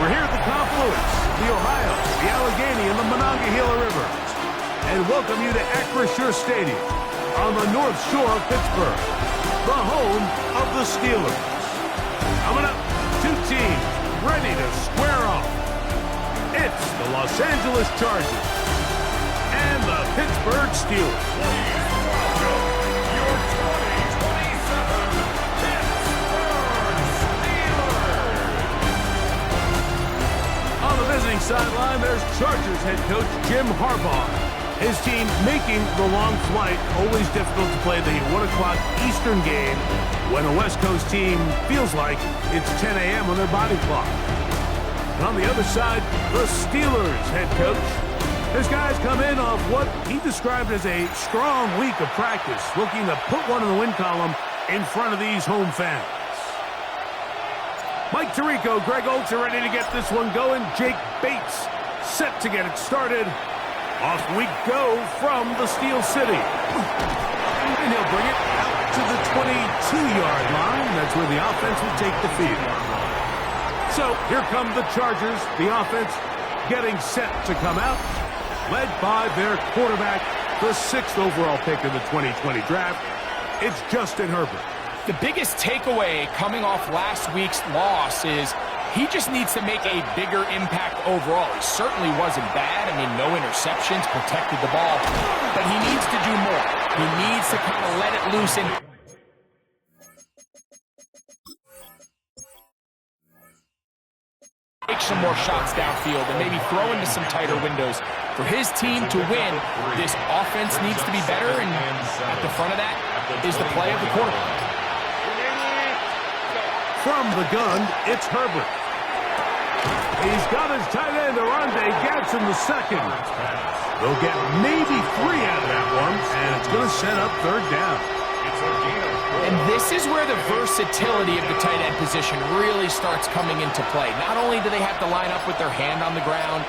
We're here at the confluence, the Ohio, the Allegheny, and the Monongahela Rivers, and welcome you to Acrisure Stadium on the North Shore of Pittsburgh, the home of the Steelers. Coming up, two teams ready to square off. It's the Los Angeles Chargers and the Pittsburgh Steelers. Your 2027 Pittsburgh Steelers. On the visiting sideline, there's Chargers head coach Jim Harbaugh. His team making the long flight. Always difficult to play the 1 o'clock Eastern game when a West Coast team feels like it's 10 a.m. on their body clock. And on the other side, the Steelers head coach. His guys come in off what he described as a strong week of practice, looking to put one in the win column in front of these home fans. Mike Tirico, Greg Oates are ready to get this one going. Jake Bates set to get it started. Off we go from the Steel City. And he'll bring it out to the 22-yard line. That's where the offense will take the field. So here come the Chargers. The offense getting set to come out, led by their quarterback, the 6th overall pick in the 2020 draft. It's Justin Herbert. The biggest takeaway coming off last week's loss is he just needs to make a bigger impact overall. He certainly wasn't bad. I mean, no interceptions, protected the ball. But he needs to do more. He needs to kind of let it loose and take some more shots downfield and maybe throw into some tighter windows. For his team to win, this offense needs to be better, and at the front of that is the play of the quarterback. From the gun, it's Herbert. He's got his tight end, Arande Gadsden the second. They'll get maybe 3 out of that one, and it's going to set up third down. And this is where the versatility of the tight end position really starts coming into play. Not only do they have to line up with their hand on the ground,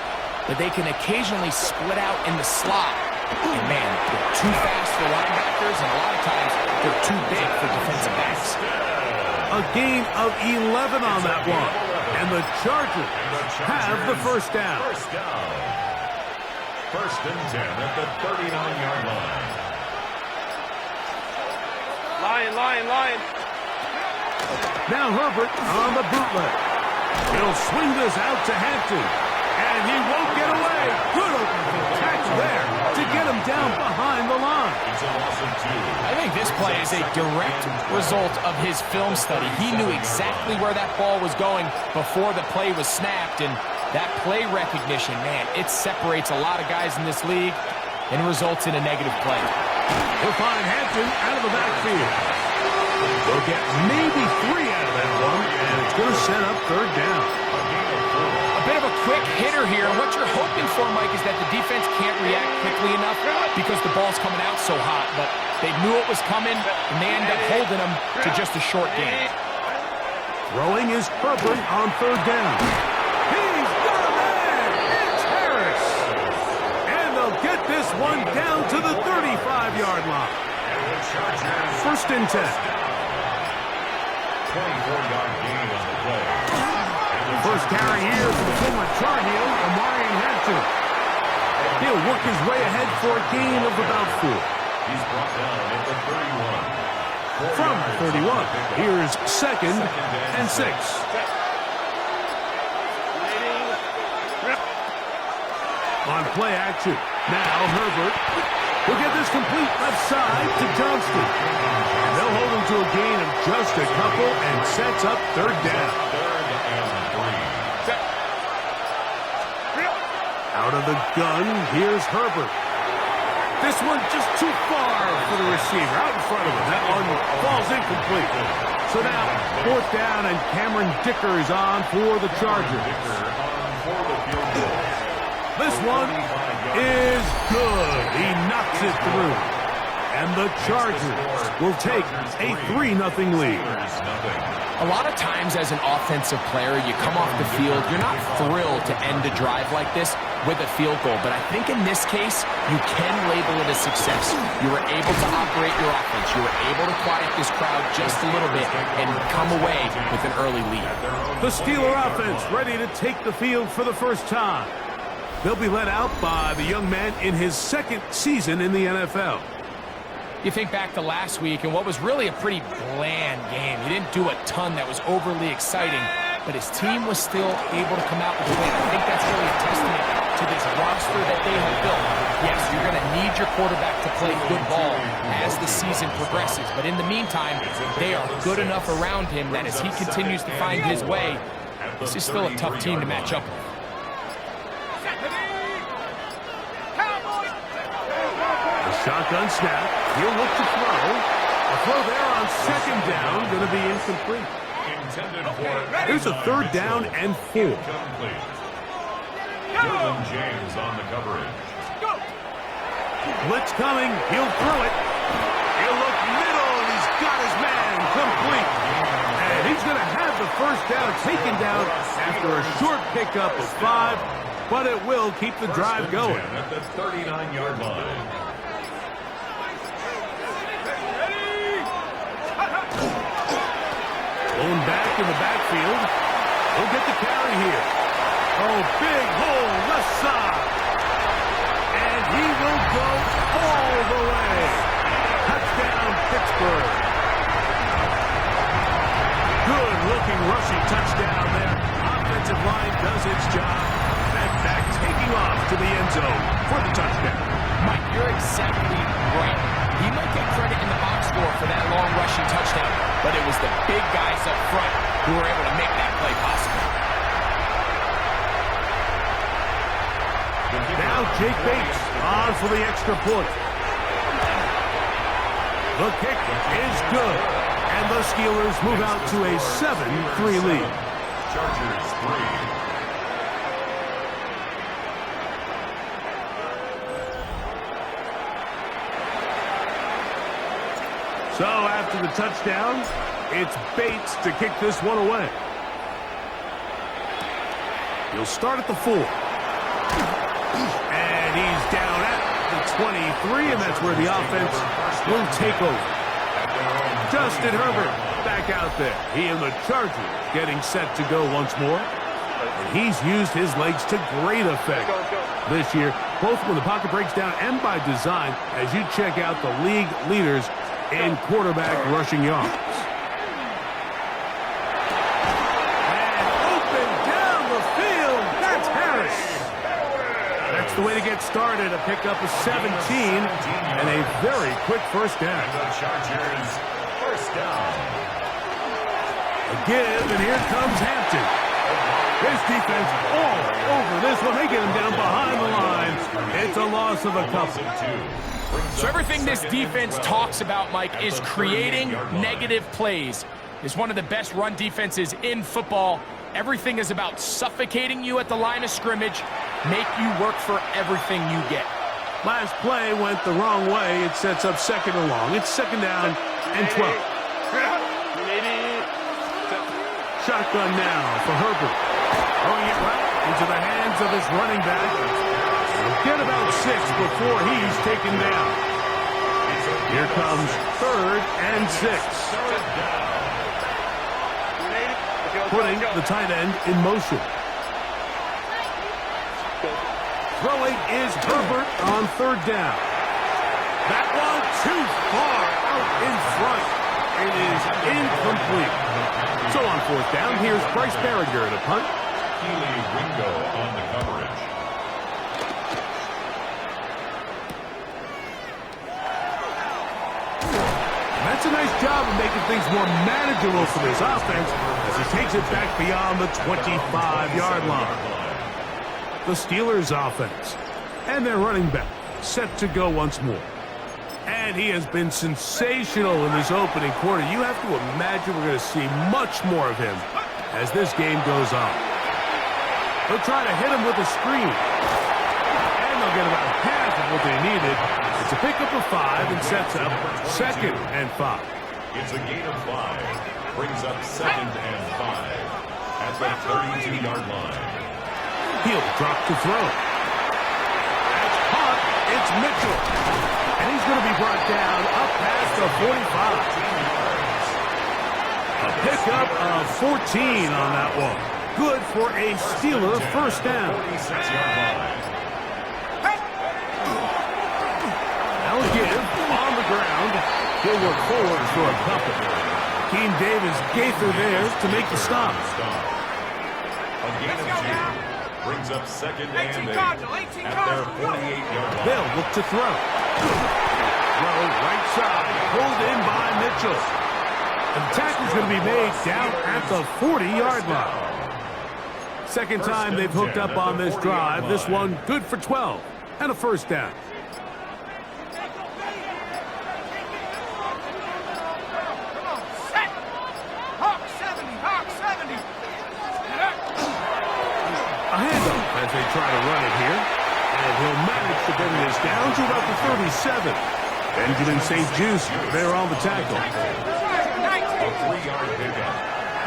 but they can occasionally split out in the slot. And man, they're too fast for linebackers, and a lot of times they're too big for defensive backs. A gain of 11 on that one. And the Chargers have the first down. First and 10 at the 39-yard line. Line. Now Herbert on the bootleg. He'll swing this out to Hampton. And he won't get away. Good open catch there to get him down behind the line. I think this play is a direct result of his film study. He knew exactly where that ball was going before the play was snapped. And that play recognition, man, it separates a lot of guys in this league and results in a negative play. He'll find Hampton out of the backfield. They'll get maybe 3 out of that one, and it's going to set up third down. A bit of a quick hitter here. And what you're hoping for, Mike, is that the defense can't react quickly enough because the ball's coming out so hot. But they knew it was coming, and they end up holding them to just a short gain. Throwing is Herbert on third down. He's got a man! It's Harris! And they'll get this one down to the 35-yard line. First and 10. 24-yard gain on the play. First carry here for the former Tar Heel, Amarian Hampton. He'll work his way ahead for a gain of about 4. He's brought down at the 31. From the 31, here's second and 6. On play action, now Herbert will get this complete left side to Johnston. And they'll hold him to a gain of just a couple and sets up third down. Out of the gun, here's Herbert. This one just too far for the receiver, out in front of him. That one falls incomplete. So now, fourth down, and Cameron Dicker is on for the Chargers. This one is good. He knocks it through. And the Chargers will take a 3-0 lead. A lot of times as an offensive player, you come off the field, you're not thrilled to end a drive like this with a field goal. But I think in this case, you can label it a success. You were able to operate your offense. You were able to quiet this crowd just a little bit and come away with an early lead. The Steeler offense ready to take the field for the first time. They'll be led out by the young man in his second season in the NFL. You think back to last week and what was really a pretty bland game. He didn't do a ton that was overly exciting, but his team was still able to come out with a win. I think that's really a testament to this roster that they have built. Yes, you're going to need your quarterback to play good ball as the season progresses, but in the meantime, they are good enough around him that as he continues to find his way, this is still a tough team to match up with. Shotgun snap. He'll look to throw. A throw there on second down. Going to be incomplete. Here's a third down and 4. Dylan James on the coverage. Blitz coming. He'll throw it. He'll look middle, and he's got his man complete. And he's going to have the first down taken down after a short pickup of 5, but it will keep the drive going. At the 39-yard line. Going back in the backfield. He'll get the carry here. Oh, big hole, left side. And he will go all the way. Touchdown, Pittsburgh. Good-looking rushing touchdown there. Offensive line does its job. And back taking off to the end zone for the touchdown. Mike, you're exactly right. He might get credit in the box score for that long rushing touchdown, but it was the big guys up front who were able to make that play possible. Now Jake Bates on for the extra point. The kick is good, and the Steelers move out to a 7-3 lead. Chargers 3. So after the touchdown, it's Bates to kick this one away. He'll start at the 4. And he's down at the 23, and that's where the offense will take over. Justin Herbert back out there. He and the Chargers getting set to go once more. And he's used his legs to great effect this year, both when the pocket breaks down and by design, as you check out the league leaders in quarterback rushing yards. And open down the field. That's Harris. That's the way to get started. A pickup of 17 and a very quick first down. The Chargers first down. A give, and here comes Hampton. His defense all over this one. They get him down behind the line. It's a loss of a couple. So everything this defense talks about, Mike, is creating negative plays. It's one of the best run defenses in football. Everything is about suffocating you at the line of scrimmage, make you work for everything you get. Last play went the wrong way. It sets up second and long. It's second down and 12. Shotgun now for Herbert. Throwing it right into the hands of his running back. He'll get about 6 before he's taken down. Here comes 3rd and 6. Putting the tight end in motion. Throwing is Herbert on 3rd down. That one too far out in front. It is incomplete. So on 4th down, here's Bryce Barringer to punt. Keely Ringo on the coverage. That's a nice job of making things more manageable for this offense as he takes it back beyond the 25-yard line. The Steelers offense and their running back set to go once more. And he has been sensational in this opening quarter. You have to imagine we're going to see much more of him as this game goes on. They'll try to hit him with a screen. And they'll get about half of what they needed. It's a pickup of 5 and sets up 2nd and 5. It's a gain of 5. Brings up 2nd and 5 at the 32-yard line. He'll drop to throw. That's caught. It's Mitchell. And he's going to be brought down up past the 45. A pickup of 14 on that one. Good for a Steeler first down. 46-yard line. Now give on the ground. He'll work forward for a couple. Keem Davis Gaither there to make the stop. A gain of 2. Brings up 2nd and 8 at their 48-yard line. They'll look to throw. Throw right side. Pulled in by Mitchell. And the tackle's going to be made down at the 40-yard line. Second time they've hooked up on this drive. This one good for 12 and a first down. A handoff as they try to run it here. And he'll manage to bring this down to about the 37. Benjamin St. Juste there on the tackle. A 3-yard pickup.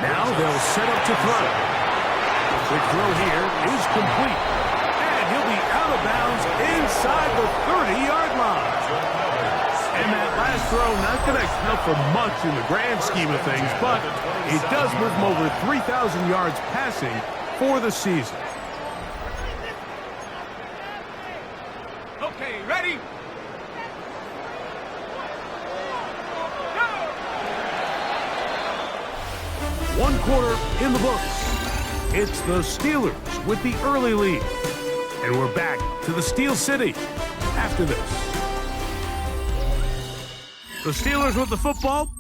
Now they'll set up to throw. The quick throw here is complete. And he'll be out of bounds inside the 30-yard line. And that last throw not going to count for much in the grand scheme of things, but it does move him over 3,000 yards passing for the season. Okay, ready? One quarter in the books. It's the Steelers with the early lead. And we're back to the Steel City after this. The Steelers with the football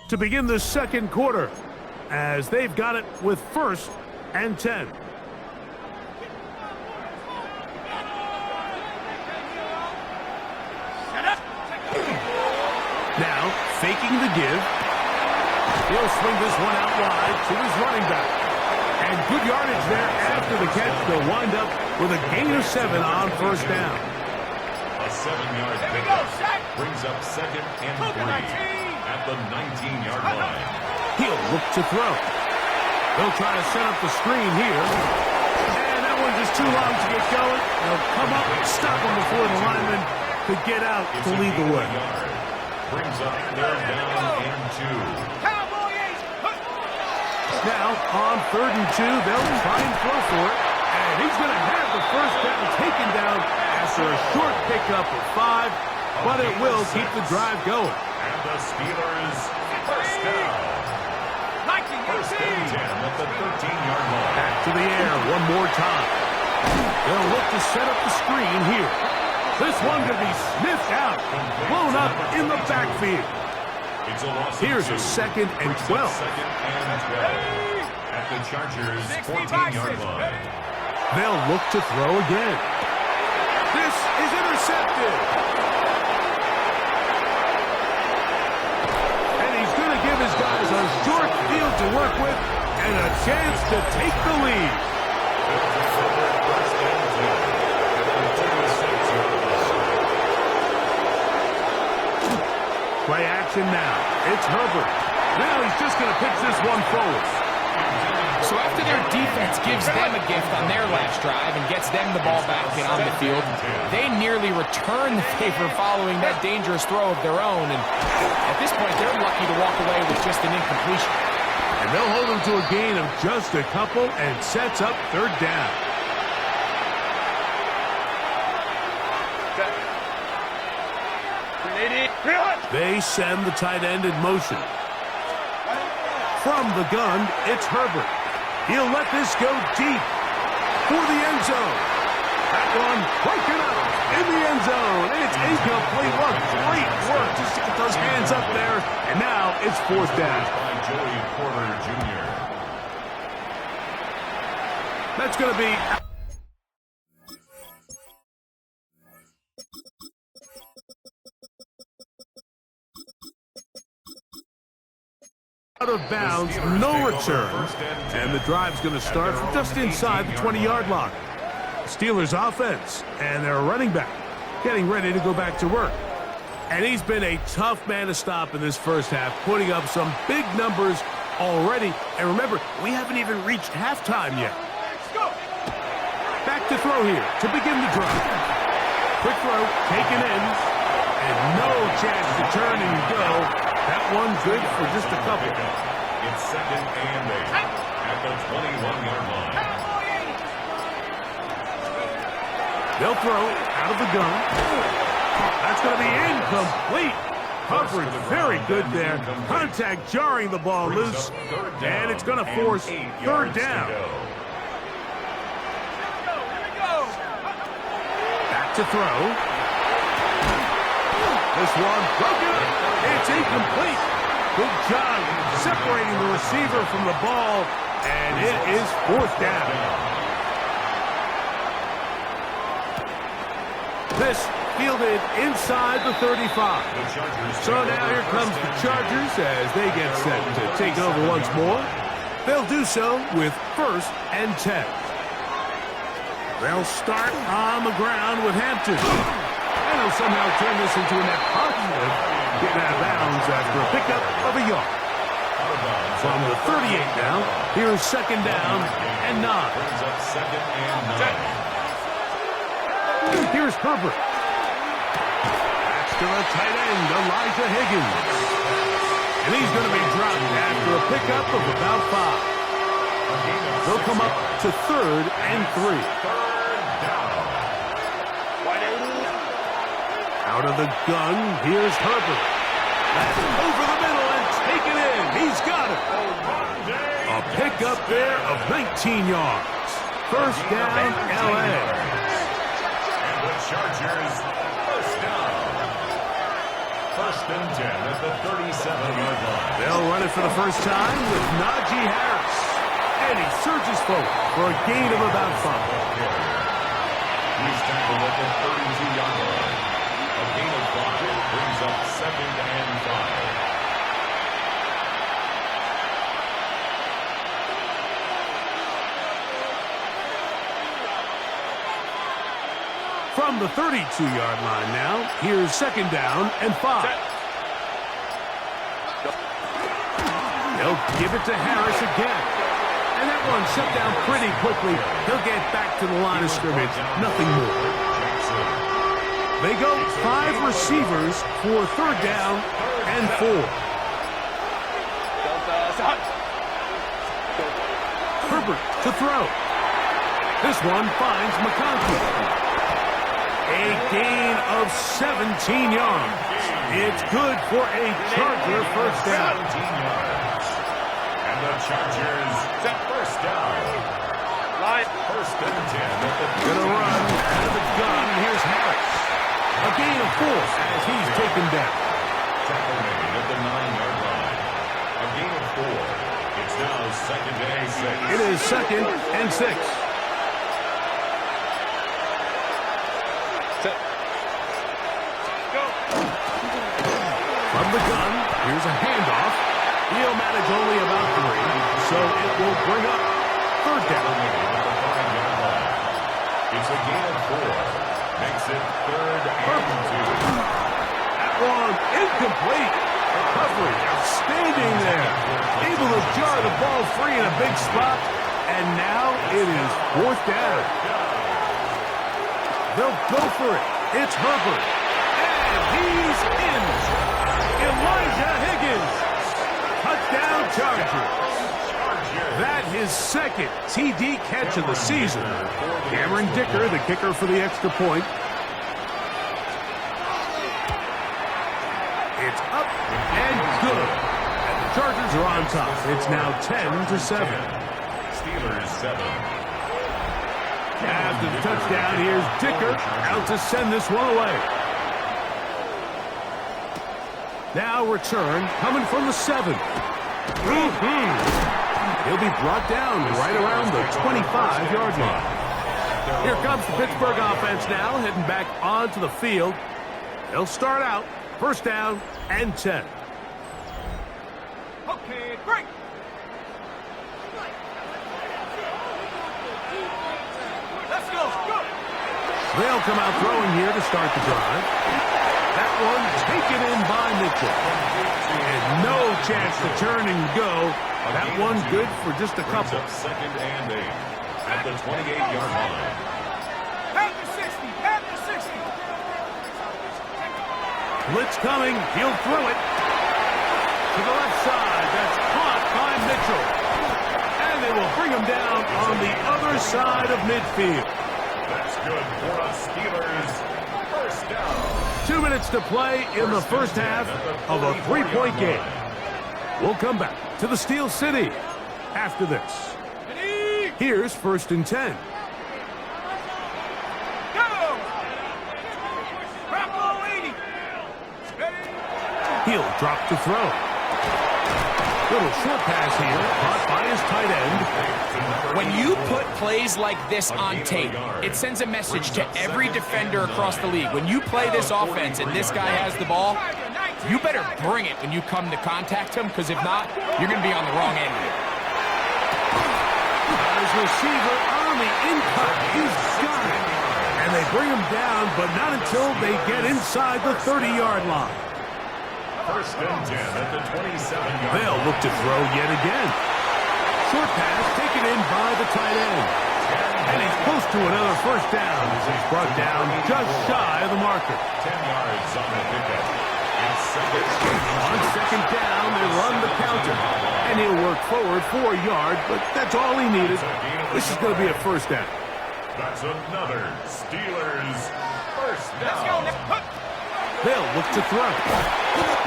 to begin the second quarter as they've got it with 1st and 10. Now, faking the give. He'll swing this one out wide to his running back. And good yardage there after the catch. They'll wind up with a gain of 7 on first down. A 7-yard pickup brings up 2nd and 3 at the 19-yard line. He'll look to throw. They'll try to set up the screen here. And that one's just too long to get going. They'll come up and stop him before the lineman could get out to lead the way. Brings up 3rd down and 2. Now, on 3rd and 2, they'll try and throw for it. And he's going to have the first down taken down after a short pickup of 5. But it will keep the drive going. And the Steelers first down. 1st and 10 at the 13-yard line. Back to the air one more time. They'll look to set up the screen here. This one going to be sniffed out, blown up in the backfield. It's a loss of Here's 2. a 2nd and 12. 2nd and 12 at the Chargers' 14-yard line. They'll look to throw again. This is intercepted. And he's going to give his guys a short field to work with and a chance to take the lead. Play action now. It's Herbert. Now he's just going to pitch this one forward. So after their defense gives them a gift on their last drive and gets them the ball back and on the field, they nearly return the favor following that dangerous throw of their own. And at this point, they're lucky to walk away with just an incompletion. And they'll hold him to a gain of just a couple and sets up 3rd down. They send the tight end in motion. From the gun, it's Herbert. He'll let this go deep for the end zone. That one broken up in the end zone. It's incomplete. What great work just to get those hands up there. And now it's 4th down. By Joey Porter Jr. That's going to be out of bounds, no return, and the drive's going to start from just inside the 20-yard line. Steelers offense and their running back getting ready to go back to work. And he's been a tough man to stop in this first half, putting up some big numbers already. And remember, we haven't even reached halftime yet. Back to throw here to begin the drive. Quick throw, taken in, and no chance to turn and go. That one good for just a couple. It's second and 8 at the 21-yard line. They'll throw out of the gun. That's going to be incomplete. Coverage very good there. Contact jarring the ball loose. And it's going to force third down. Back to throw. This one broken up. It's incomplete. Good job separating the receiver from the ball. And it is fourth down. This fielded inside the 35. So now here comes the Chargers as they get set to take over once more. They'll do so with 1st and 10. They'll start on the ground with Hampton. And they'll somehow turn this into a net positive, getting out of bounds after a pickup of a yard. From the 38 now, here's second down and 9. Brings up second and 9. Here's Herbert. To the tight end, Elijah Higgins. And he's going to be dropped after a pickup of about 5. They'll come up to 3rd and 3. Out of the gun, here's Herbert. That's over the middle and taken in. He's got it. A pickup there of 19 yards. First down, L.A. And the Chargers, first down. 1st and 10 at the 37-yard line. They'll run it for the first time with Najee Harris. And he surges forward for a gain of about 5. He's tackled at the 32-yard line. A gain of 5 brings up second and 5. From the 32-yard line now, here's second down and 5. They'll give it to Harris again. And that one shut down pretty quickly. He'll get back to the line of scrimmage. Nothing more. They go 5 receivers for third down and 4. Herbert to throw. This one finds McConkey. A gain of 17 yards. It's good for a Charger first down. 17 yards. And the Chargers first down. First and 10. Gonna run out of the gun. Here's Harris. A gain of 4 as he's taken down. Tackle made at the 9-yard line. A gain of 4. It's now second and 6. It is second and 6. From the gun, here's a handoff. He'll manage only about 3, so it will bring up third down. It's a gain of 4. Makes it third and 2. That one incomplete. Recovery outstanding there. Able to jar the ball free in a big spot, and now it is fourth down. They'll go for it. It's Herbert, and he's in. Elijah Higgins. Touchdown Chargers. That his second TD catch of the season. Cameron Dicker, the kicker for the extra point. It's up and good. And the Chargers are on top. It's now 10-7. Steelers 7. After the touchdown, here's Dicker out to send this one away. Now return coming from the 7. He'll be brought down right around the 25-yard line. Here comes the Pittsburgh offense now, heading back onto the field. They'll start out first down and 10. Okay, break. Let's go. They'll come out throwing here to start the drive. That one taken in by Mitchell. And no chance to turn and go. That one good for just a couple. Second and 8 at the 28-yard line. Blitz coming. He'll throw it to the left side. That's caught by Mitchell. And they will bring him down on the other side of midfield. That's good for the Steelers. First down. 2 minutes to play in the first half of a 3-point game. We'll come back to the Steel City after this. Here's 1st and 10. He'll drop to throw. Little short pass here, caught by his tight end. When you put plays like this on tape, it sends a message to every defender across the league. When you play this offense and this guy has the ball, you better bring it when you come to contact him, because if not, you're going to be on the wrong end of it. His receiver on the in-cut. He's got it. And they bring him down, but not until they get inside the 30-yard line. First and 10 at the 27-yard line. They'll look to throw yet again. Short pass taken in by the tight end. And he's close to another first down as he's brought down just shy of the marker. 10 yards on the pickup. On second down, they run the counter. And he'll work forward for a yard, but that's all he needed. This is going to be a first down. That's another Steelers first down. They'll look to throw.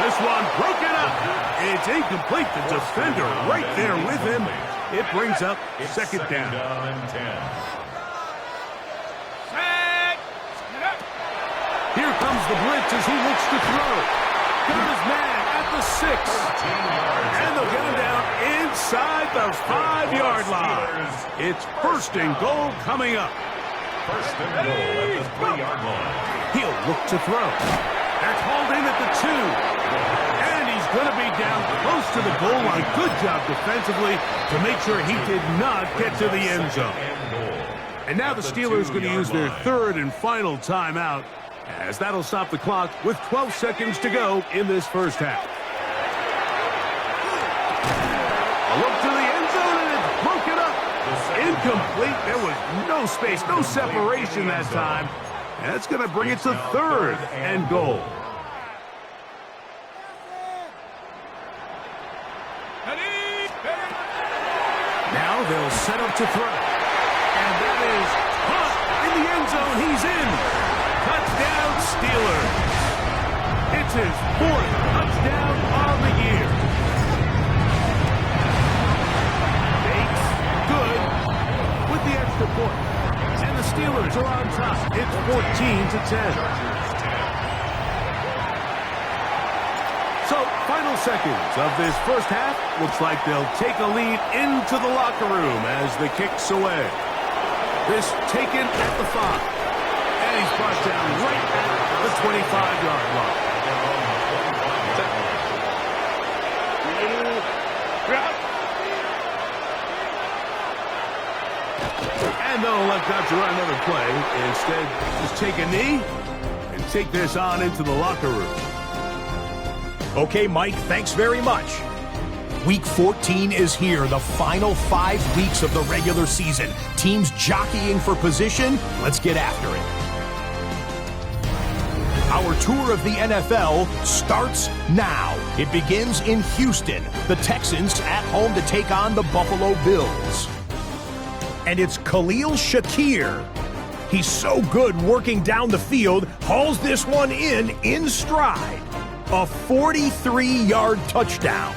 This one broken up. It's incomplete. The defender right there with him. It brings up second down. And 10. Here comes the blitz as he looks to throw. Got his man at the 6. And they'll get him down inside the 5-yard line. It's first and goal coming up. First and goal at the 3-yard line. He'll look to throw. That's hauled in at the 2. And he's going to be down close to the goal line. Good job defensively to make sure he did not get to the end zone. And now the Steelers are going to use their third and final timeout, as that'll stop the clock with 12 seconds to go in this first half. A look to the end zone, and it's broken up. Incomplete. There was no space, no separation that time. And that's going to bring it to third and goal. Now they'll set up to throw. And that is caught in the end zone. He's in. Touchdown, Steelers. It's his 4th touchdown on the year. Bates, good, with the extra point. And the Steelers are on top. It's 14-10. So, final seconds of this first half. Looks like they'll take a lead into the locker room as the kick's away. This taken at the 5. And he's brought down right at the 25-yard line. And they'll elect not to run another play. Instead, just take a knee and take this on into the locker room. Okay, Mike, thanks very much. Week 14 is here, the final 5 weeks of the regular season. Teams jockeying for position. Let's get after it. Our tour of the NFL starts now. It begins in Houston. The Texans at home to take on the Buffalo Bills. And it's Khalil Shakir. He's so good working down the field, hauls this one in stride. A 43-yard touchdown.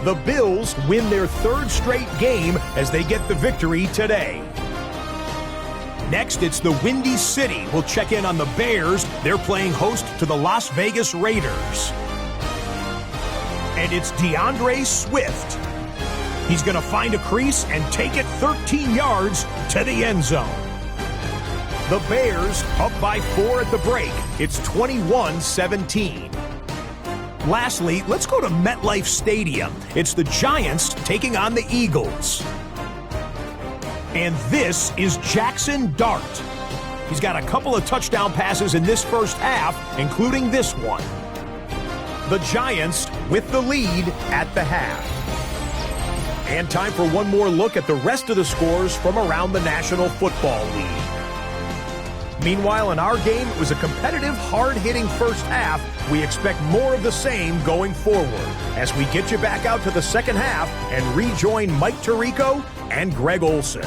The Bills win their 3rd straight game as they get the victory today. Next, it's the Windy City. We'll check in on the Bears. They're playing host to the Las Vegas Raiders. And it's DeAndre Swift. He's going to find a crease and take it 13 yards to the end zone. The Bears up by 4 at the break. It's 21-17. Lastly, let's go to MetLife Stadium. It's the Giants taking on the Eagles. And this is Jackson Dart. He's got a couple of touchdown passes in this first half, including this one. The Giants with the lead at the half. And time for one more look at the rest of the scores from around the National Football League. Meanwhile, in our game, it was a competitive, hard-hitting first half. We expect more of the same going forward as we get you back out to the second half and rejoin Mike Tirico and Greg Olson.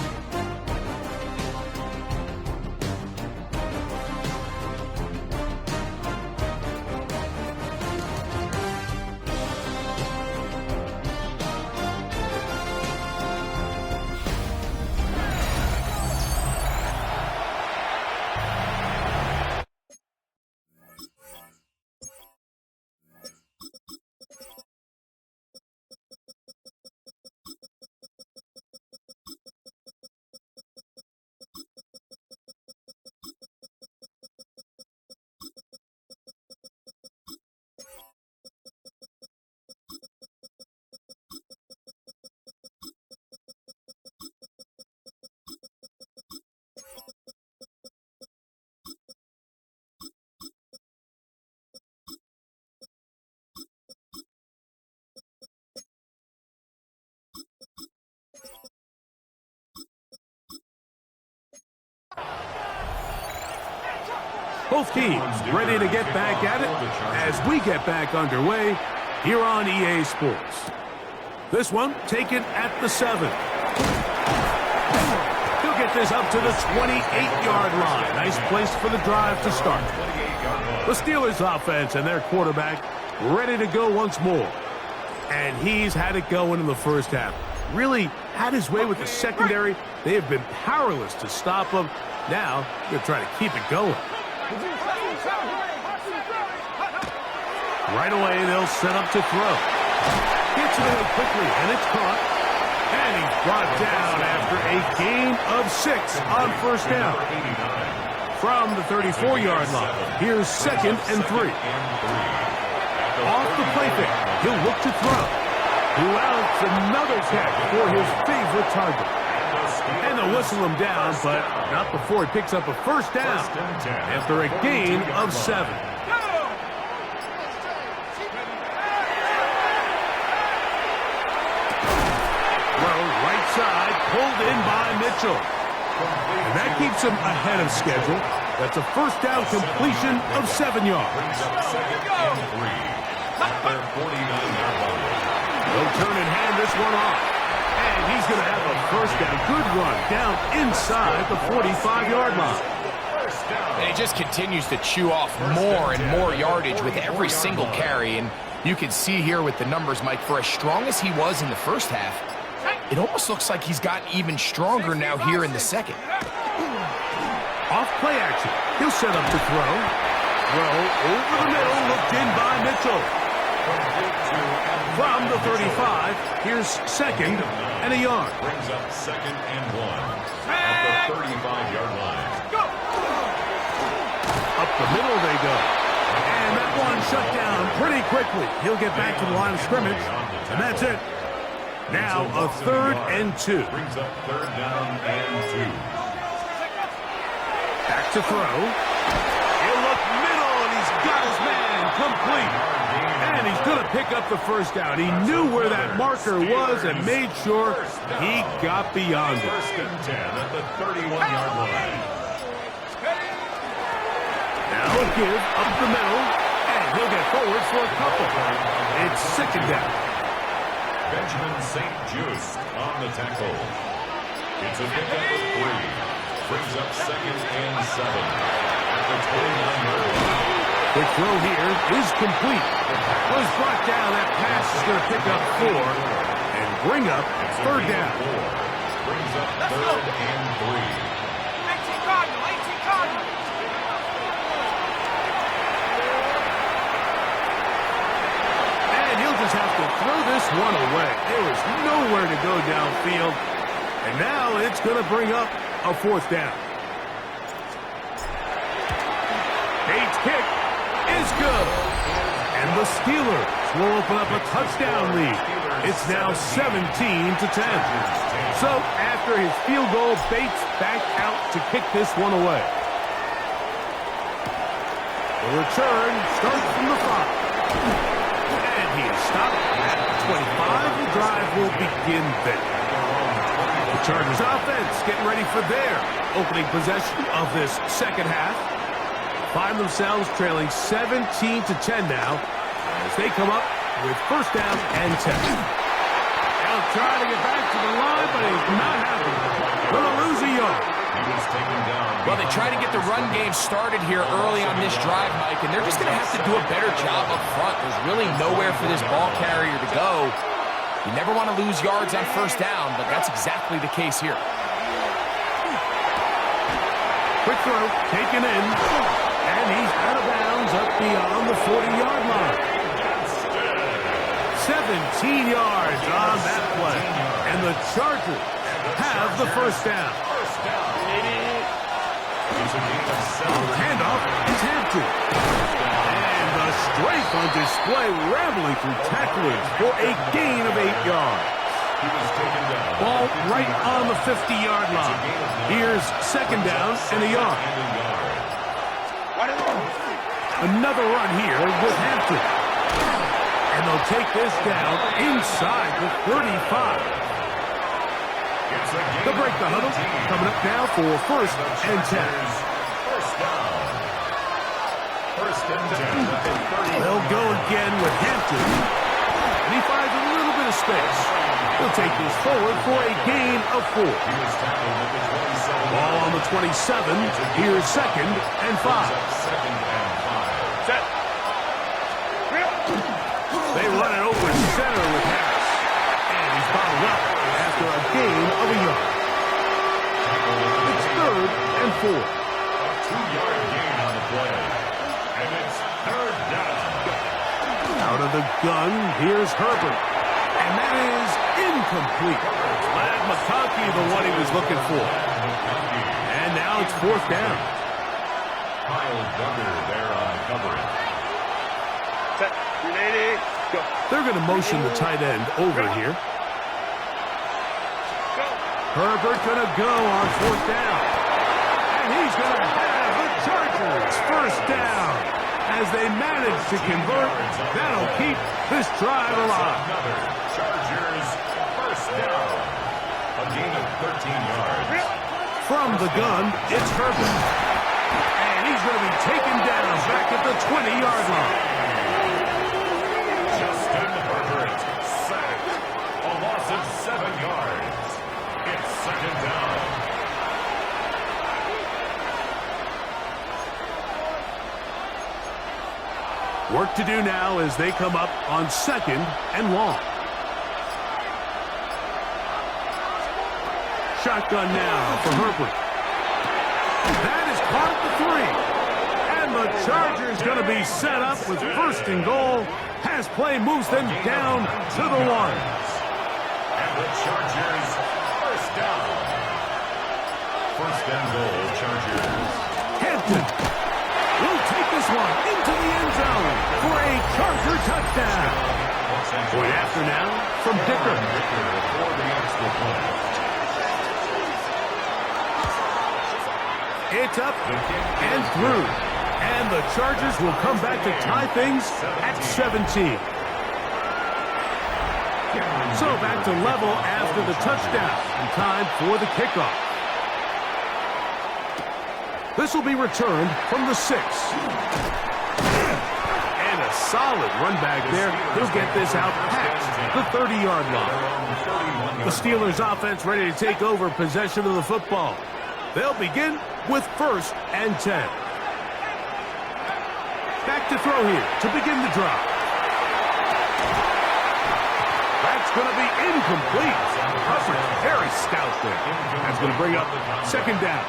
Both teams ready to get back at it as we get back underway here on EA Sports. This one taken at the 7. He'll get this up to the 28-yard line. Nice place for the drive to start. The Steelers offense and their quarterback ready to go once more. And he's had it going in the first half. Really had his way with the secondary. They have been powerless to stop him. Now they're trying to keep it going. Right away, they'll set up to throw. Gets it away quickly, and it's caught. And he's brought down after a gain of 6 on first down. From the 34-yard line, here's 2nd and 3. Off the play fake, he'll look to throw. Who else? Another catch for his favorite target. And they'll whistle him down, but not before he picks up a first down after a gain of 7. Right side, pulled in by Mitchell. And that keeps him ahead of schedule. That's a first down completion of 7 yards. They'll turn and hand this one off. And he's going to have a first down. Good run down inside the 45-yard line. And he just continues to chew off more and more yardage with every single carry. And you can see here with the numbers, Mike, for as strong as he was in the first half, it almost looks like he's gotten even stronger now here in the second. Off play action. He'll set up to throw. Throw over the middle, looked in by Mitchell. From the 35, here's 2nd and a yard. Brings up 2nd and 1 at the 35-yard line. Up the middle they go. And that one shut down pretty quickly. He'll get back to the line of scrimmage, and that's it. Now a 3rd and 2. Brings up 3rd down and 2. Back to throw. He'll look middle, and he's got his man complete. And he's going to pick up the first down. He knew where that marker was and made sure he got beyond it. 1st and 10 at the 31-yard line. Now a give up the middle, and he'll get forward for a couple. It's 2nd down. Benjamin St. Just on the tackle. It's a pickup of 3. Brings up 2nd and 7 at the 29-yard line. The throw here is complete. Was brought down. That pass is going to pick up 4 and bring up 3rd down. Brings up 3rd and 3. 18 Cardinal, 18 Cardinal. And he'll just have to throw this one away. There is nowhere to go downfield. And now it's going to bring up a 4th down. Bates' kick is good. And the Steelers will open up a touchdown lead. It's now 17-10. So after his field goal, Bates back out to kick this one away. The return starts from the 5. And he is stopped at 25. The drive will begin there. The Chargers offense getting ready for their opening possession of this second half. Find themselves trailing 17-10 now as they come up with first down and 10. They'll try to get back to the line, but it's not happening. Gonna lose a yard. He was taken down. Well, they try to get the run game started here early on this drive, Mike, and they're just going to have to do a better job up front. There's really nowhere for this ball carrier to go. You never want to lose yards on first down, but that's exactly the case here. Quick throw, taken in, and he's out of bounds up beyond the 40-yard line. 17 yards on that play, and the Chargers have the first down. Handoff is Hampton. And the strength on display, rambling through tacklers for a gain of 8 yards. He was taken down. Ball right on the 50-yard line. Here's second down and a yard. Another run here with Hampton. And they'll take this down inside the 35. They'll break the huddle. Coming up now for first and 10. First down. First and 10. They'll go again with Hampton. And he finds a little bit of space. He'll take this forward for a gain of 4. He was tackled at the 27. Ball on the 27. Here's second and 5. Second and 5. Set. They run it over center with Harris. And he's bottled up after a gain of a yard. It's third and 4. A 2-yard gain on the play. And it's third down. Out of the gun, here's Herbert. And that is incomplete. Glad McConkey the one he was looking for. And now it's fourth down. Kyle Duggar there on coverage. Set. Ready. Go. They're going to motion the tight end over here. Go. Herbert going to go on fourth down. And he's going to have the Chargers first down. As they manage to convert, that'll keep this drive alive. Another Chargers first down. A gain of 13 yards. From the gun, it's Herbert. And he's going to be taken down back at the 20-yard line. Justin Herbert sacked. A loss of 7 yards. It's second down. Work to do now as they come up on second and long. Shotgun now for Herbert. That is caught at the 3. And the Chargers going to be set up with first and goal. Pass play moves them down to the 1. And the Chargers first down. First and goal, Chargers. Hampton will take this one into the end zone for a Charger touchdown. Point after now from Dicker. For the extra point. It's up and through. And the Chargers will come back to tie things at 17. So back to level after the touchdown. And time for the kickoff. This will be returned from the 6. And a solid run back there. He'll get this out past the 30-yard line. The Steelers offense ready to take over possession of the football. They'll begin with first and 10. Back to throw here to begin the drive. That's going to be incomplete. Hubbard, very stout there. That's going to bring up second down.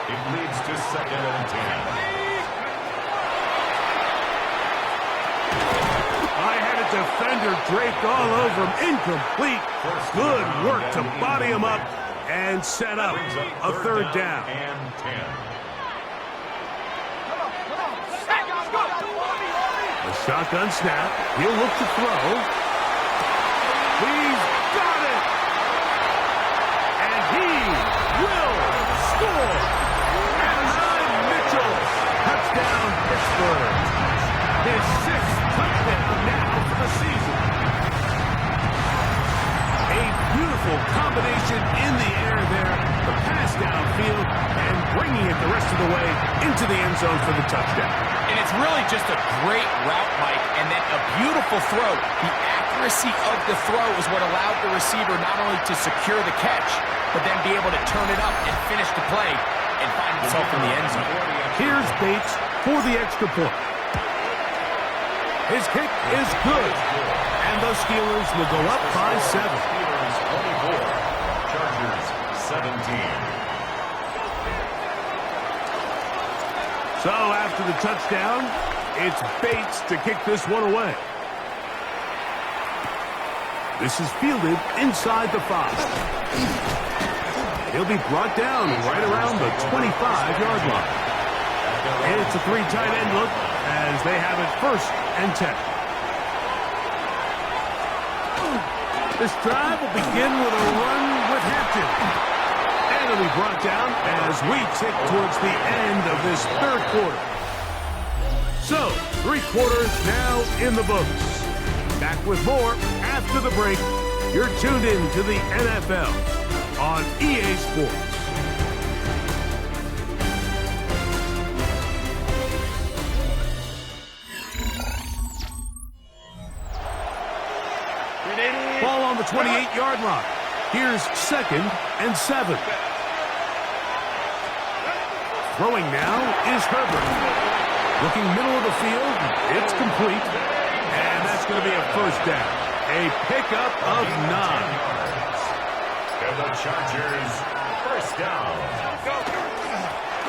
It leads to second and 10. I had a defender draped all over him. Incomplete. Good work to body him up and set up a third down. And 10. A shotgun snap. He'll look to throw. He's got it. And he will score. And Mitchell. Touchdown, Pittsburgh. end zone for the touchdown. And it's really just a great route, Mike, and then a beautiful throw. The accuracy of the throw is what allowed the receiver not only to secure the catch, but then be able to turn it up and finish the play and find himself in the end zone. Here's Bates for the extra point. His kick is good. And the Steelers will go up by 7. Steelers 24, Chargers 17. So after the touchdown, it's Bates to kick this one away. This is fielded inside the 5. He'll be brought down right around the 25-yard line. It's a 3 tight end look as they have it 1st and 10. This drive will begin with a run with Hampton. And it'll be brought down as we tick towards the end of this 3rd quarter. So, 3 quarters now in the books. Back with more after the break. You're tuned in to the NFL on EA Sports. Ball on the 28-yard line. Here's 2nd and 7. Throwing now is Herbert. Looking middle of the field. It's complete. And that's going to be a 1st down. A pickup of 9. And the Chargers 1st down.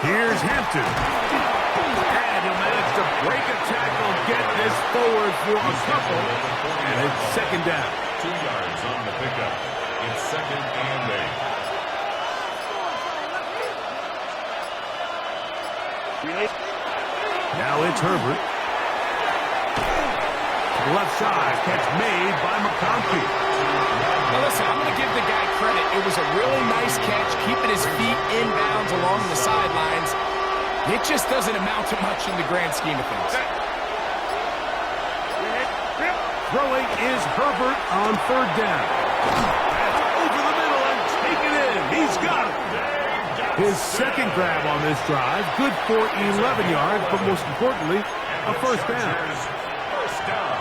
Here's Hampton. And he'll manage to break a tackle, get this forward for a couple. And it's 2nd down. 2 yards on the pickup. It's 2nd and 8. Now it's Herbert. To the left side, catch made by McConkey. Now listen, I'm going to give the guy credit. It was a really nice catch, keeping his feet inbounds along the sidelines. It just doesn't amount to much in the grand scheme of things. Throwing is Herbert on 3rd down. That's over the middle and taken in. He's got it. His 2nd grab on this drive. Good for 11 yards, but most importantly, a 1st down. 1st down.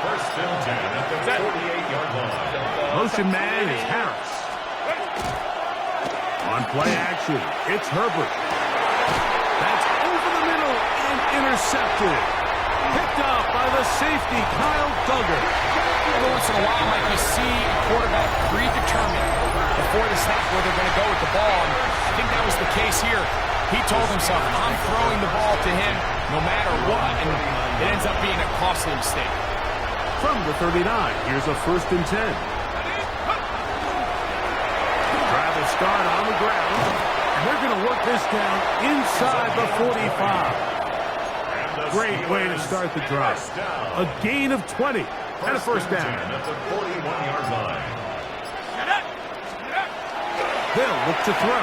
1st and 10 at the 48-yard line. Motion man is Harris. On play action, it's Herbert. That's over the middle and intercepted. Picked up by the safety, Kyle Duggar. Every once in a while, Mike, you see a quarterback predetermined before the snap where they're going to go with the ball. And I think that was the case here. He told himself, I'm throwing the ball to him no matter what, and it ends up being a costly mistake. From the 39, here's a 1st and 10. Drive will start on the ground, and they're going to work this down inside the 45. Great way to start the drive. A gain of 20 and a 1st down. At the 41-yard line. They'll look to throw.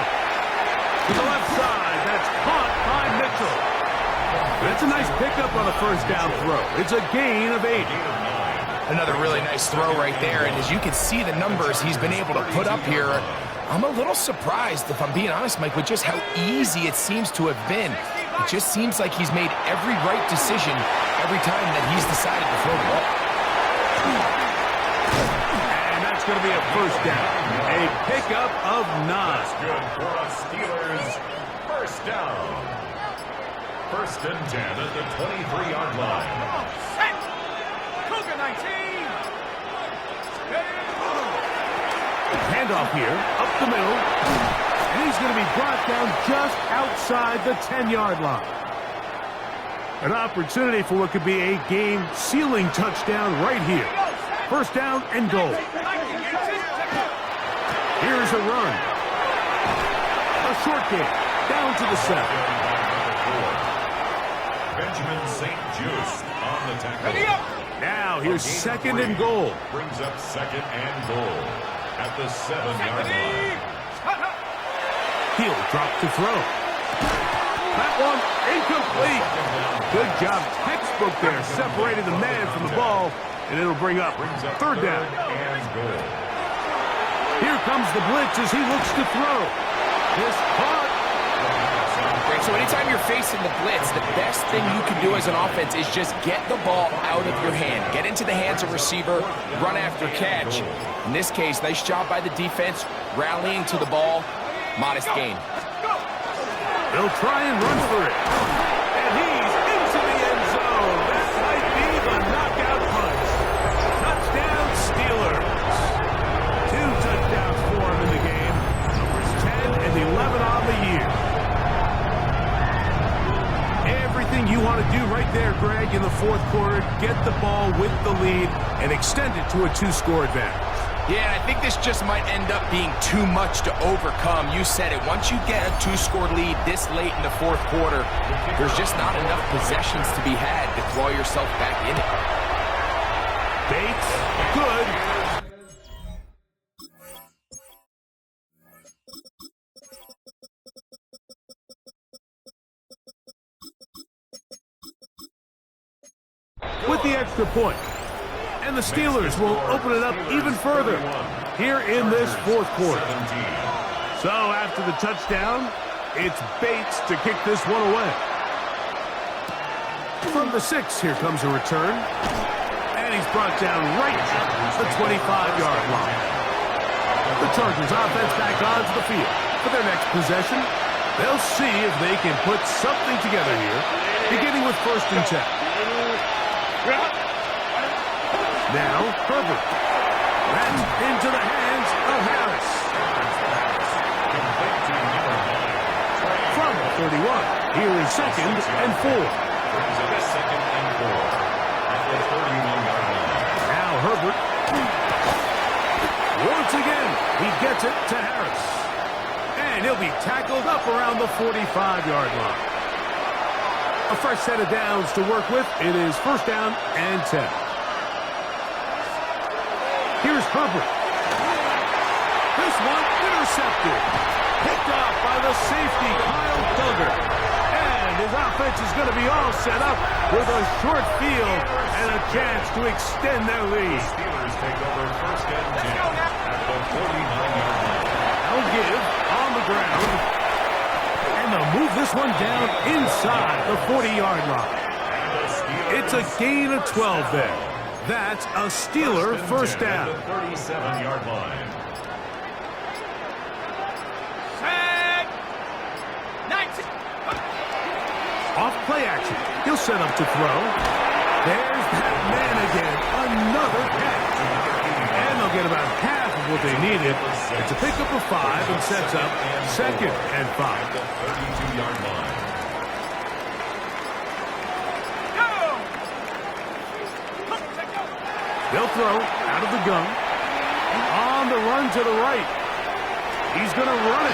To the left side, that's caught by Mitchell. That's a nice pickup on a 1st down throw. It's a gain of 8. Another really nice throw right there, and as you can see the numbers he's been able to put up here, I'm a little surprised, if I'm being honest, Mike, with just how easy it seems to have been. It just seems like he's made every right decision every time that he's decided to throw the ball. And that's going to be a 1st down. A pickup of 9. That's good for a Steelers 1st down. 1st and 10 at the 23-yard line. Handoff here, up the middle. And he's going to be brought down just outside the 10-yard line. An opportunity for what could be a game-sealing touchdown right here. 1st down and goal. Here's a run. A short game, down to the 7. Benjamin St. Just on the tackle. Now here's 2nd and goal. Brings up 2nd and goal at the 7-yard line. He'll drop to throw. That one incomplete. Good job, textbook there, separating the man from the ball, and it'll bring up 3rd down. And goal. Here comes the blitz as he looks to throw. This caught. Great So anytime you're facing the blitz, the best thing you can do as an offense is just get the ball out of your hand. Get into the hands of receiver, run after catch. In this case, nice job by the defense, rallying to the ball. Modest gain. They'll try and run for it. And he's into the end zone. That might be the knockout punch. Touchdown, Steelers. 2 touchdowns for him in the game. Numbers 10 and 11 on the year. Everything you want to do right there, Greg, in the fourth quarter, get the ball with the lead and extend it to a 2-score advantage. Yeah, I think this just might end up being too much to overcome. You said it. Once you get a 2-score lead this late in the fourth quarter, there's just not enough possessions to be had to claw yourself back in it. Bates, good. With the extra point. And the Steelers will open it up even further here in this fourth quarter. So after the touchdown, it's Bates to kick this one away. From the 6, here comes a return. And he's brought down right at the 25-yard line. The Chargers offense back onto the field for their next possession. They'll see if they can put something together here, beginning with 1st and 10. Now, Herbert. That's into the hands of Harris. From the 31, here is 2nd and 4. Now Herbert. Once again, he gets it to Harris. And he'll be tackled up around the 45-yard line. A fresh set of downs to work with. It is 1st down and 10. Here's Herbert. This one intercepted. Picked off by the safety, Kyle Duggar. And his offense is going to be all set up with a short field and a chance to extend their lead. Steelers take over 1st and 10 at the 49-yard line. They'll give on the ground. And they'll move this one down inside the 40-yard line. It's a gain of 12 there. That's a Steeler 1st down. 37-yard line. Off play action. He'll set up to throw. There's that man again. Another catch. And they'll get about half of what they needed. It's a pickup of 5 and sets up 2nd and 5. The 32-yard line. They'll throw out of the gun. On the run to the right. He's going to run it.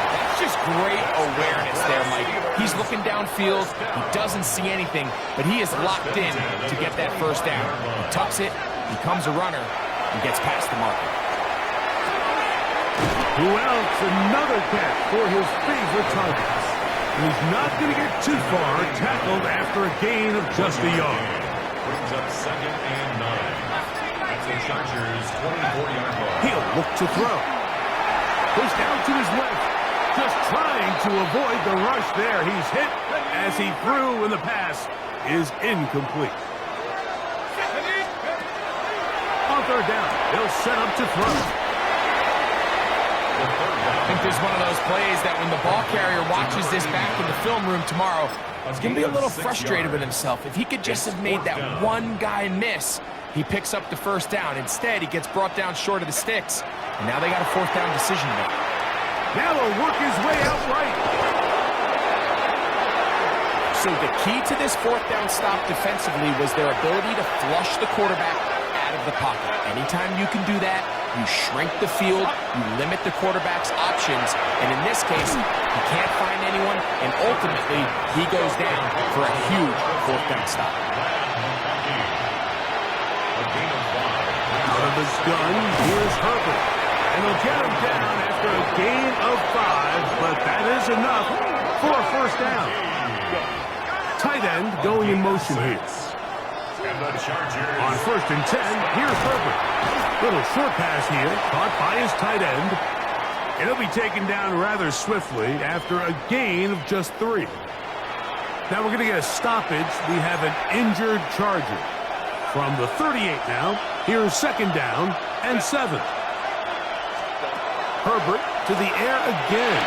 That's just great awareness there, Mike. He's looking downfield. He doesn't see anything, but he is locked in to get that 1st down. He tucks it, becomes a runner, and gets past the marker. Who else? Another catch for his favorite targets. And he's not going to get too far, tackled after a gain of just a yard. Brings up 2nd and 9. That's the Chargers' 24-yard line. He'll look to throw. Goes down to his left. Just trying to avoid the rush there. He's hit as he threw, and the pass is incomplete. On 3rd down, they'll set up to throw. I think there's one of those plays that when the ball carrier watches this back in the film room tomorrow, he's going to be a little frustrated with himself. If he could just have made that one guy miss, he picks up the 1st down. Instead, he gets brought down short of the sticks, and now they got a 4th down decision to make. Now he'll work his way out right. So the key to this 4th down stop defensively was their ability to flush the quarterback out of the pocket. Anytime you can do that, you shrink the field, you limit the quarterback's options, and in this case, he can't find anyone, and ultimately, he goes down for a huge 4th down stop. Out of his gun, here's Herbert. And they'll get him down after a gain of 5, but that is enough for a 1st down. Tight end going in motion here. On 1st and 10, here's Herbert. Little short pass here, caught by his tight end. And he'll be taken down rather swiftly after a gain of just 3. Now we're going to get a stoppage. We have an injured Charger. From the 38 now, here's 2nd down and 7. Herbert to the air again.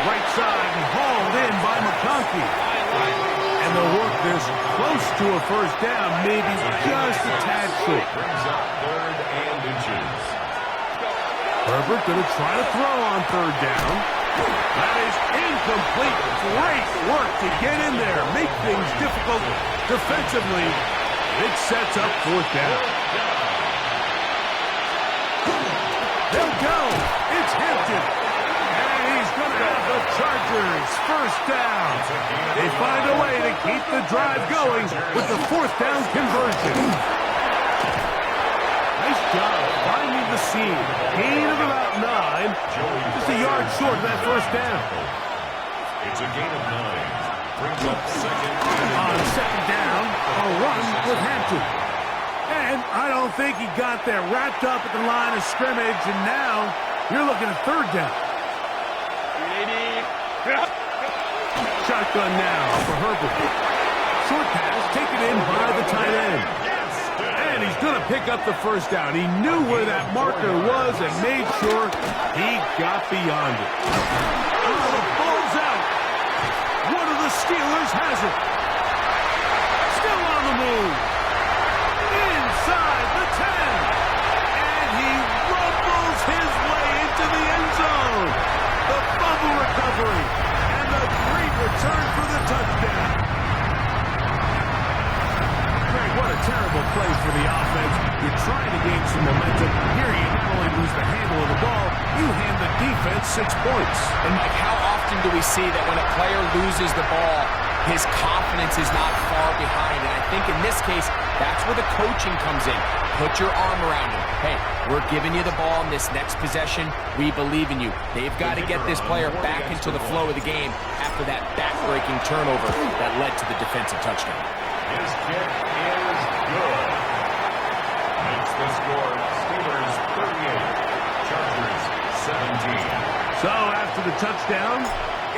Right side and hauled in by McConkey. And they'll work this close to a 1st down, maybe just a tad short. Brings up 3rd and inches. Herbert going to try to throw on 3rd down. That is incomplete. Great work to get in there. Make things difficult defensively. It sets up 4th down. They'll go. It's Hampton. And he's going to have the Chargers 1st down. They find a way to keep the drive going with the 4th down conversion. Nice job finding the seam. Gain of about 9. Just a yard short of that 1st down. It's a gain of 9. Brings up 2nd On 2nd down, a run with Hampton. And I don't think he got there. Wrapped up at the line of scrimmage, and now you're looking at 3rd down. Shotgun now for Herbert. Short pass taken in by the tight end. And he's going to pick up the 1st down. He knew where that marker was and made sure he got beyond it. Oh, the ball's out. One of the Steelers has it. Still on the move. Inside the 10. And he rumbles his way into the end zone. The fumble recovery. And a great return for the touchdown. Greg, what a terrible play for the offense. You're trying to gain some momentum. Here you not only lose the handle of the ball, you hand the defense 6 points. And Mike, how often do we see that when a player loses the ball, his confidence is not far behind? And I think in this case, that's where the coaching comes in. Put your arm around him. Hey, we're giving you the ball in this next possession. We believe in you. They've got to get this player back into the flow of the game after that back-breaking turnover that led to the defensive touchdown. His kick is good. Makes the score Steelers 38, Chargers 17. So after the touchdown,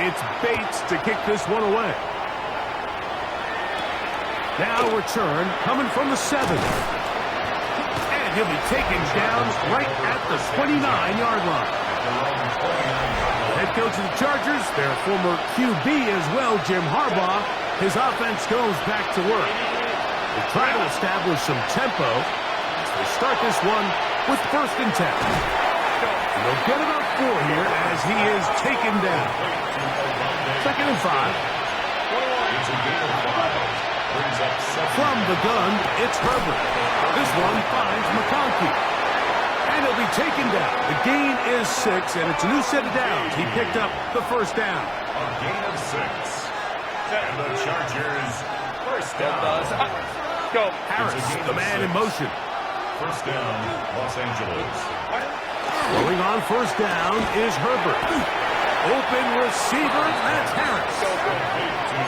it's Bates to kick this one away. Now return coming from the 7. And he'll be taken down right at the 29-yard line. Head coach of the Chargers, their former QB as well, Jim Harbaugh, his offense goes back to work. They try to establish some tempo as they start this one with 1st and 10. And they'll get about 4 here as he is taken down. 2nd and 5. It's a gain of 5. Brings up 7. From the gun, it's Herbert. This one finds McConkey. And he'll be taken down. The gain is 6, and it's a new set of downs. He picked up the 1st down. A gain of 6. And the Chargers 1st down. Go. Harris, the man in motion. 1st down, Los Angeles. Going on 1st down is Herbert. Open receiver, that's Harris.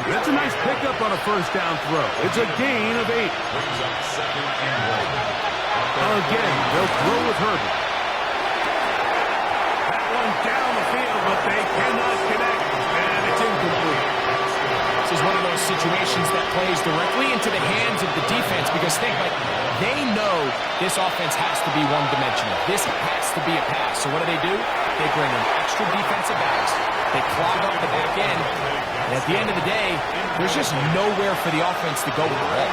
That's a nice pickup on a 1st down throw. It's a gain of 8. Brings up 2nd and 1. Again, they'll throw with Herbert. That one down the field, but they cannot connect. And it's incomplete. This is one of those situations that plays directly into the hands of the defense because think, like, they know this offense has to be one-dimensional. This has to be a pass. So what do? They bring in extra defensive backs. They clog up the back end. And at the end of the day, there's just nowhere for the offense to go with the ball.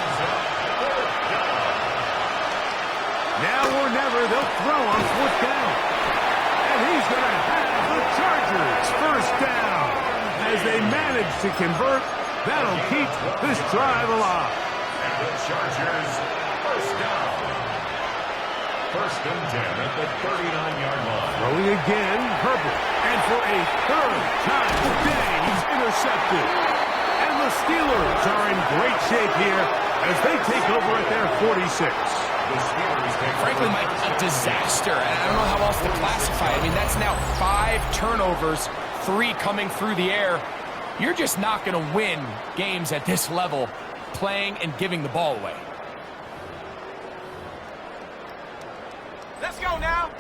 Now or never, they'll throw on 4th down. And he's going to have the Chargers 1st down. As they manage to convert, that'll keep this drive alive. And the Chargers 1st down. 1st and 10 at the 39-yard line. Throwing again, Herbert. And for a 3rd time today, he's intercepted. And the Steelers are in great shape here as they take over at their 46. The Steelers take Frankly, over. Mike, a disaster. And I don't know how else to classify it. I mean, that's now 5 turnovers, 3 coming through the air. You're just not going to win games at this level playing and giving the ball away. Let's go now.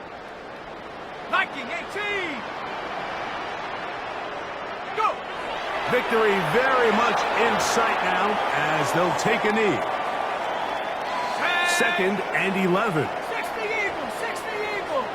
Viking 18. Go. Victory very much in sight now as they'll take a knee. 2nd and 11. 60 Eagles, 60 Eagles.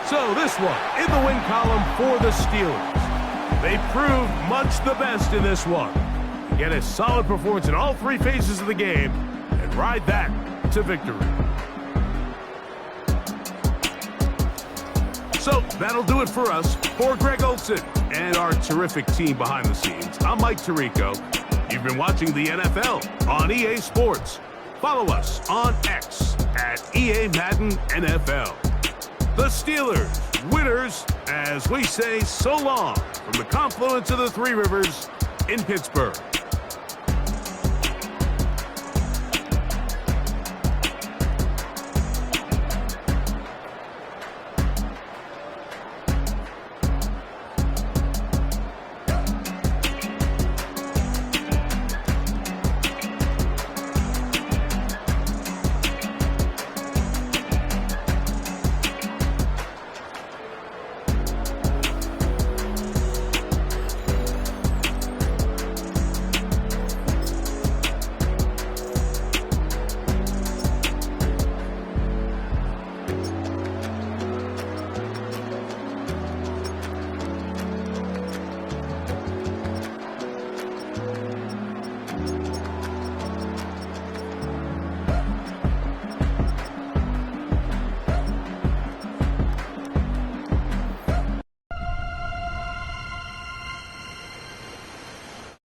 So this one in the win column for the Steelers. They proved much the best in this one. Get a solid performance in all 3 phases of the game and ride that to victory. So that'll do it for us. For Greg Olson and our terrific team behind the scenes, I'm Mike Tirico. You've been watching the NFL on EA Sports. Follow us on X at EA Madden NFL. The Steelers, winners, as we say so long from the confluence of the 3 rivers in Pittsburgh.